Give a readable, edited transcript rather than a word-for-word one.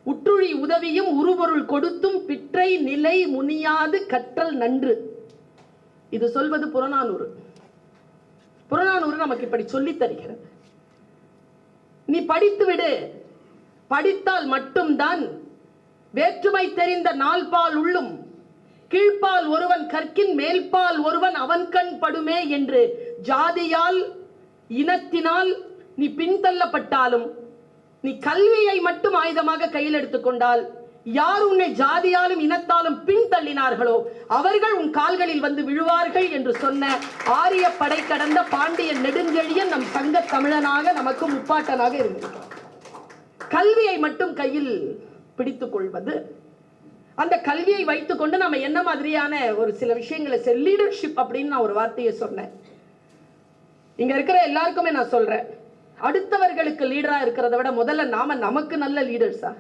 உற்றுழி உதவியும் உருபொருள் கொடுத்தும் பிற்றை நிலை முனியாது கற்றல் நன்று. இது சொல்வது புறநானூறு. புறநானூறு நமக்கு இப்படி சொல்லி தருகிறது. நீ படித்து விடு, படித்தால் மட்டும்தான் வேற்றுமை தெரிந்த நால்பால் உள்ளும் கீழ்ப்பால் ஒருவன் கற்கின் மேல்பால் ஒருவன் அவன் கண் படுமே என்று ஜாதியால் இனத்தினால் நீ பின்தள்ளப்பட்டாலும் நீ கல்வியை மட்டும் ஆயுதமாக கையில் எடுத்துக்கொண்டால் யார் உன்னை ஜாதியாலும் இனத்தாலும் பின்தள்ளினார்களோ அவர்கள் உன் கால்களில் வந்து விழுவார்கள் என்று சொன்ன ஆரிய படை கடந்த பாண்டிய நெடுஞ்செழியன் நம் சங்க தமிழனாக நமக்கு முப்பாட்டனாக இருந்தது. கல்வியை மட்டும் கையில் பிடித்துக் கொள்வது, அந்த கல்வியை வைத்துக்கொண்டு நம்ம என்ன மாதிரியான ஒரு சில விஷயங்களை லீடர்ஷிப் அப்படின்னு நான் ஒரு வார்த்தையை சொன்னேன். இங்க இருக்கிற எல்லாருக்குமே நான் சொல்றேன், அடுத்தவர்களுக்கு லீடரா இருக்கிறத விட முதல்ல நாம நமக்கு நல்ல லீடர்ஸா